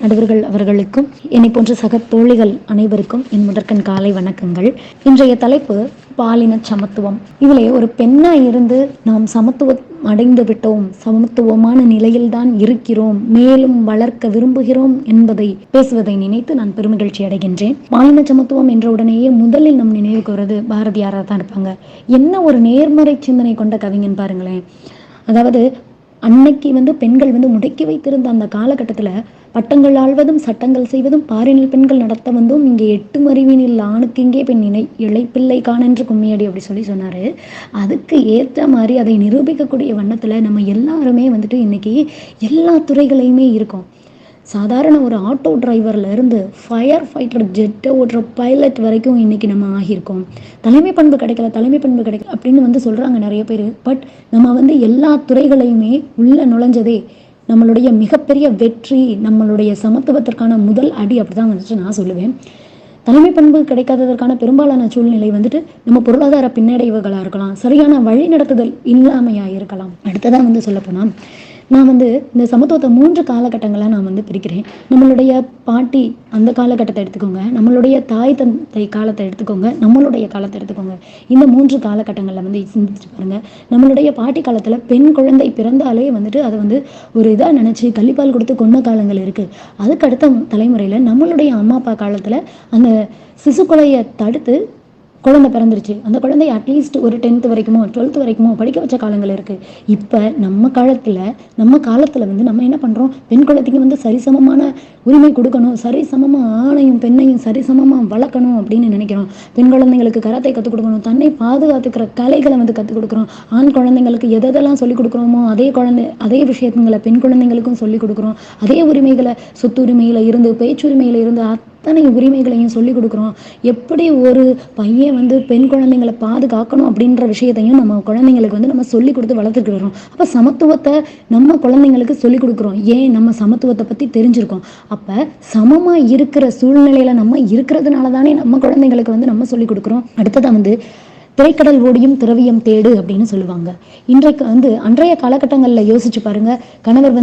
நடுவர்கள் அவர்களுக்கும் என்னை போன்ற சக தோழிகள் அனைவருக்கும் என் முதற்கண் காலை வணக்கங்கள். இன்றைய தலைப்பு பாலின சமத்துவம். இதிலே ஒரு பெண்ணாய் இருந்து நாம் சமத்துவம் அடைந்து விட்டோம், சமத்துவமான நிலையில்தான் இருக்கிறோம், மேலும் வளர்க்க விரும்புகிறோம் என்பதை பேசுவதை நினைத்து நான் பெருமகிழ்ச்சி அடைகின்றேன். பாலின சமத்துவம் என்ற உடனேயே முதலில் நம் நினைவுக்கு வருவது பாரதியாராக தான் இருப்பாங்க. என்ன ஒரு நேர்மறை சிந்தனை கொண்ட கவிஞன் பாருங்களேன். அதாவது அன்னைக்கு பெண்கள் முடக்கி வைத்திருந்த அந்த காலகட்டத்தில் பட்டங்கள் ஆள்வதும் சட்டங்கள் செய்வதும் பாரினில் பெண்கள் நடத்த வந்தோம், இங்கே 8 அறிவினில் ஆணுக்கு இங்கே பெண் இளைப்பிள்ளை காணென்று கும்மியடி அப்படி சொன்னார். அதுக்கு ஏற்ற மாதிரி அதை நிரூபிக்கக்கூடிய வண்ணத்தில் நம்ம எல்லாருமே இன்னைக்கு எல்லா துறைகளையுமே இருக்கோம். சாதாரண ஒரு ஆட்டோ டிரைவர்ல இருந்து ஃபயர் ஃபைட்டர், ஜெட்டை ஓட்டுற பைலட் வரைக்கும் இன்னைக்கு நம்ம ஆகியிருக்கோம். தலைமை பண்பு கிடைக்கல அப்படின்னு சொல்றாங்க நிறைய பேர். பட் நம்ம எல்லா துறைகளையுமே உள்ள நுழைஞ்சதே நம்மளுடைய மிகப்பெரிய வெற்றி, நம்மளுடைய சமத்துவத்திற்கான முதல் அடி அப்படிதான் நான் சொல்லுவேன். தலைமை பண்பு கிடைக்காததற்கான பெரும்பாலான சூழ்நிலை நம்ம பொருளாதார பின்னடைவுகளா இருக்கலாம், சரியான வழி நடத்துதல் இல்லாமையா இருக்கலாம். அடுத்ததான் சொல்ல போனா நான் இந்த சமத்துவத்தை 3 காலகட்டங்களை நான் பிரிக்கிறேன். நம்மளுடைய பாட்டி அந்த காலகட்டத்தை எடுத்துக்கோங்க, நம்மளுடைய தாய் தந்தை காலத்தை எடுத்துக்கோங்க, நம்மளுடைய காலத்தை எடுத்துக்கோங்க. இந்த 3 காலகட்டங்களில் சிந்திச்சு பாருங்க. நம்மளுடைய பாட்டி காலத்துல பெண் குழந்தை பிறந்தாலே அதை ஒரு இதாக நினைச்சு கள்ளிப்பால் கொடுத்து கொன்ன காலங்கள் இருக்கு. அதுக்கு அடுத்த தலைமுறையில நம்மளுடைய அம்மா அப்பா காலத்துல அந்த சிசு கொலையை தடுத்து குழந்தை பிறந்துருச்சு. அந்த குழந்தைய அட்லீஸ்ட் ஒரு 10th வரைக்குமோ 12th வரைக்குமோ படிக்க வச்ச காலங்கள் இருக்கு. இப்போ நம்ம காலத்துல நம்ம என்ன பண்றோம், பெண் குழந்தைக்கு சரிசமமான உரிமை கொடுக்கணும், சரிசமமா ஆணையும் பெண்ணையும் சரிசமமா வளர்க்கணும் அப்படின்னு நினைக்கிறோம். பெண் குழந்தைங்களுக்கு கராத்தை கற்றுக் கொடுக்கணும், தன்னை பாதுகாத்துக்கிற கலைகளை கற்றுக் கொடுக்குறோம். ஆண் குழந்தைங்களுக்கு எதெல்லாம் சொல்லிக் கொடுக்குறோமோ அதே விஷயங்களை பெண் குழந்தைங்களுக்கும் சொல்லிக் கொடுக்குறோம். அதே உரிமைகளை, சொத்துரிமையில இருந்து பேச்சுரிமையில இருந்து அத்தனை உரிமைகளையும் சொல்லிக் கொடுக்குறோம். எப்படி ஒரு பையன் பெண் குழந்தைங்களை பாதுகாக்கணும் அப்படின்ற விஷயத்தையும் நம்ம குழந்தைங்களுக்கு நம்ம சொல்லிக் கொடுத்து வளர்த்துட்டு வரோம். அப்ப சமத்துவத்தை நம்ம குழந்தைங்களுக்கு சொல்லிக் கொடுக்குறோம். ஏன், நம்ம சமத்துவத்தை பத்தி தெரிஞ்சிருக்கோம். அப்ப சமமா இருக்கிற சூழ்நிலையில நம்ம இருக்கிறதுனால தானே நம்ம குழந்தைங்களுக்கு நம்ம சொல்லிக் கொடுக்குறோம். அடுத்ததான் திரைக்கடல் ஓடியும் திரவியம் தேடு அப்படின்னு சொல்லுவாங்க. இன்றைக்கு அன்றைய காலகட்டங்கள்ல யோசிச்சு பாருங்க. கணவர்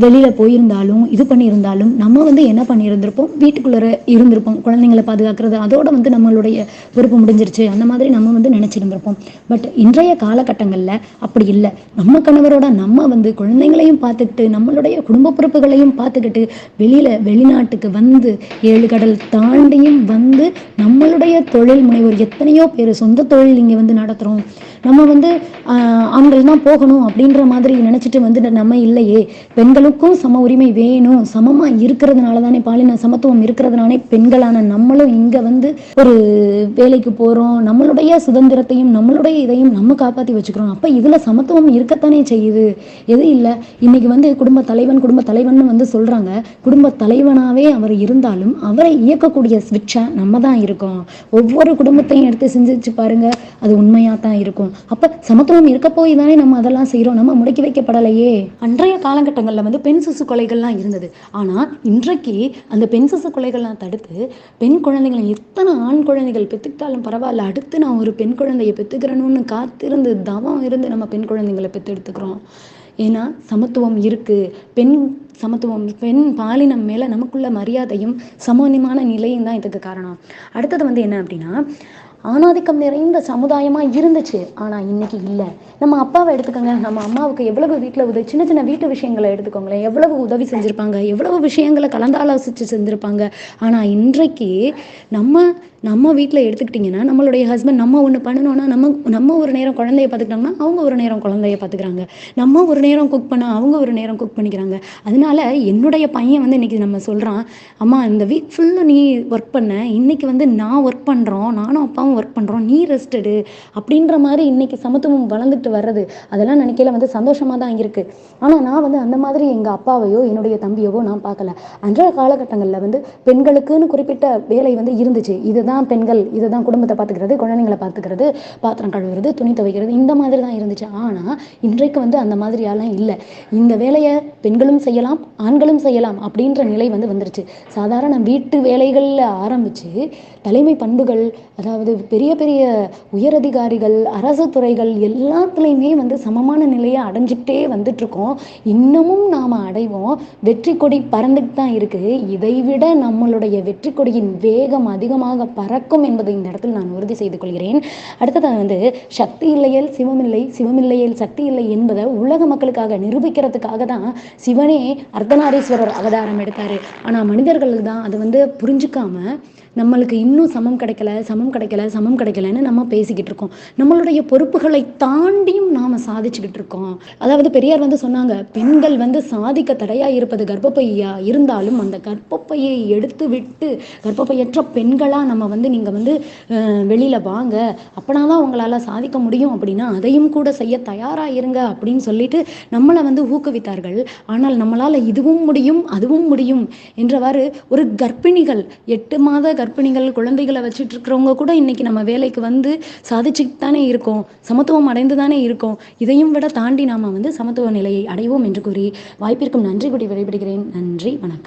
வெளியில போயிருந்தாலும் இது பண்ணியிருந்தாலும் நம்ம என்ன பண்ணியிருந்திருப்போம், வீட்டுக்குள்ளே இருந்திருப்போம். குழந்தைங்களை பாதுகாக்கிறது அதோட நம்மளுடைய பொறுப்பு முடிஞ்சிருச்சு அந்த மாதிரி நம்ம நினைச்சிருந்திருப்போம். பட் இன்றைய காலகட்டங்கள்ல அப்படி இல்லை. நம்ம கணவரோட நம்ம குழந்தைங்களையும் பார்த்துக்கிட்டு நம்மளுடைய குடும்ப பொறுப்புகளையும் பார்த்துக்கிட்டு வெளிநாட்டுக்கு 7 கடல் தாண்டியும் நம்மளுடைய தொழில் முனைவோர் எத்தனையோ பேர் சொந்த தொழில் இங்க நடத்துறோம். நம்ம ஆண்கள் தான் போகணும் அப்படின்ற மாதிரி நினைச்சிட்டு நம்ம இல்லையே, பெண்களுக்கும் சம உரிமை வேணும், சமமா இருக்கிறதுனால தானே பாலின சமத்துவம் இருக்கிறதுனாலே பெண்களான நம்மளும் இங்க ஒரு வேலைக்கு போறோம். நம்மளுடைய சுதந்திரத்தையும் நம்மளுடைய இதையும் நம்ம காப்பாத்தி வச்சுக்கிறோம். அப்ப இதுல சமத்துவம் இருக்கத்தானே செய்யுது. எது இல்லை, இன்னைக்கு குடும்ப தலைவன் சொல்றாங்க. குடும்ப தலைவனாவே அவர் இருந்தாலும் அவரை இயக்கக்கூடிய ஸ்விட்சா நம்ம தான் இருக்கோம். ஒவ்வொரு குடும்பத்தையும் எடுத்து சிந்திச்சு பாருங்க, அது உண்மையா தான் இருக்கும். அப்ப சமத்துவம் இருக்க போய் தானே நம்ம அதெல்லாம் செய்யறோம். நம்ம முடக்கி வைக்கப்படலையே. அன்றைய காலகட்டங்கள்ல பெண் சிசு கொலைகள்லாம் இருந்தது. ஆனா இன்றைக்கு அந்த பெண் சிசு கொலைகள்லாம் தடுத்து பெண் குழந்தைகளை எத்தனை ஆண் குழந்தைகள் பெத்துக்கிட்டாலும் பரவாயில்ல, அடுத்து நான் ஒரு பெண் குழந்தைய பெத்துக்கிறணும்னு காத்திருந்து தவம் இருந்து நம்ம பெண் குழந்தைங்களை பெத்தெடுத்துக்கிறோம். ஏன்னா சமத்துவம் இருக்கு. பெண் சமத்துவம், பெண் பாலினம் மேல நமக்குள்ள மரியாதையும் சமமான நிலையும் தான் இதுக்கு காரணம். அடுத்தது என்ன அப்படின்னா, ஆணாதிக்கம் நிறைந்த சமுதாயமா இருந்துச்சு. ஆனா இன்னைக்கு இல்லை. நம்ம அப்பாவை எடுத்துக்கோங்க. நம்ம அம்மாவுக்கு எவ்வளவு வீட்டுல சின்ன சின்ன வீட்டு விஷயங்களை எடுத்துக்கோங்களேன், எவ்வளவு உதவி செஞ்சிருப்பாங்க, எவ்வளவு விஷயங்களை கலந்தாலோசிச்சு செஞ்சிருப்பாங்க. ஆனா இன்றைக்கு நம்ம வீட்டுல எடுத்துக்கிட்டீங்கன்னா, நம்மளுடைய ஹஸ்பண்ட் நம்ம ஒண்ணு பண்ணணும்னா நம்ம ஒரு நேரம் குழந்தைய பார்த்துக்கிட்டாங்கன்னா அவங்க ஒரு நேரம் குழந்தைய பார்த்துக்கிறாங்க. நம்ம ஒரு நேரம் குக் பண்ணா அவங்க ஒரு நேரம் குக் பண்ணிக்கிறாங்க. அதனால என்னுடைய பையன் இன்னைக்கு நம்ம சொல்றான், அம்மா இந்த வீக் ஃபுல்லா நீ ஒர்க் பண்ண, இன்னைக்கு நான் ஒர்க் பண்றோம், நானும் அப்பாவும் ஒர்க் பண்றோம், நீ ரெஸ்ட் எடு அப்படின்ற மாதிரி இன்னைக்கு சமத்துவம் வளர்ந்துட்டு வர்றது. அதெல்லாம் நினைக்கல சந்தோஷமா தான் இருக்கு. ஆனா நான் அந்த மாதிரி எங்க அப்பாவையோ என்னுடைய தம்பியவோ நான் பார்க்கல. அன்றைய காலகட்டங்கள்ல பெண்களுக்குன்னு குறிப்பிட்ட வேலை இருந்துச்சு. இதுதான் இதுதான் பெண்கள், இதுதான் குடும்பத்தை பார்த்துக்கிறது, குழந்தைங்களை பார்த்துக்கிறது, பாத்திரம் கழுவுறது, துணி துவைக்கிறது, இந்த மாதிரி தான் இருந்துச்சு. ஆனால் இன்றைக்கு வந்து அந்த மாதிரியெல்லாம் இல்லை. இந்த வேலையை பெண்களும் செய்யலாம், ஆண்களும் செய்யலாம் அப்படின்ற நிலை வந்து வந்துருச்சு. சாதாரண வீட்டு வேலைகளில் ஆரம்பித்து தலைமை பண்புகள், அதாவது பெரிய பெரிய உயரதிகாரிகள், அரசு துறைகள் எல்லாத்துலேயுமே வந்து சமமான நிலையை அடைஞ்சிக்கிட்டே வந்துட்டுருக்கோம். இன்னமும் நாம் அடைவோம். வெற்றி கொடி பறந்துட்டு தான் இருக்குது. இதைவிட நம்மளுடைய வெற்றி கொடியின் வேகம் அதிகமாக பறக்கும் என்பதை இந்த இடத்தில் நான் உறுதி செய்து கொள்கிறேன். அடுத்ததாக வந்து சக்தி இல்லையேல் சிவமில்லை, சிவமில்லையேல் சக்தி இல்லை என்பதை உலக மக்களுக்காக நிரூபிக்கிறதுக்காக தான் சிவனே அர்த்தநாரீஸ்வரர் அவதாரம் எடுத்தார். ஆனால் மனிதர்களுக்கு தான் அதை வந்து புரிஞ்சுக்காம நம்மளுக்கு இன்னும் சமம் கிடைக்கலன்னு நம்ம பேசிக்கிட்டு இருக்கோம். நம்மளுடைய பொறுப்புகளை தாண்டியும் நாம் சாதிச்சுக்கிட்டு இருக்கோம். அதாவது பெரியார் வந்து சொன்னாங்க, பெண்கள் வந்து சாதிக்க தடையாக இருப்பது கர்ப்பப்பையா இருந்தாலும் அந்த கர்ப்பப்பையை எடுத்து விட்டு கர்ப்பப்பையற்ற பெண்களாக நம்ம வந்து நீங்கள் வந்து வெளியில் வாங்க, அப்பனா தான் உங்களால் சாதிக்க முடியும் அப்படின்னா அதையும் கூட செய்ய தயாராக இருங்க அப்படின்னு சொல்லிட்டு நம்மளை வந்து ஊக்குவித்தார்கள். ஆனால் நம்மளால் இதுவும் முடியும் அதுவும் முடியும் என்றவாறு ஒரு கர்ப்பிணிகள் 8 மாத கர்ப்பிணிகள் குழந்தைகளை வச்சுட்டு இருக்கிறவங்க கூட இன்னைக்கு நம்ம வேலைக்கு வந்து சாதிச்சுட்டு தானே இருக்கோம், சமத்துவம் அடைந்து தானே இருக்கோம். இதையும் விட தாண்டி நாம வந்து சமத்துவ நிலையை அடைவோம் என்று கூறி வாய்ப்பிற்கும் நன்றி கூறி விடைபெறுகிறேன். நன்றி, வணக்கம்.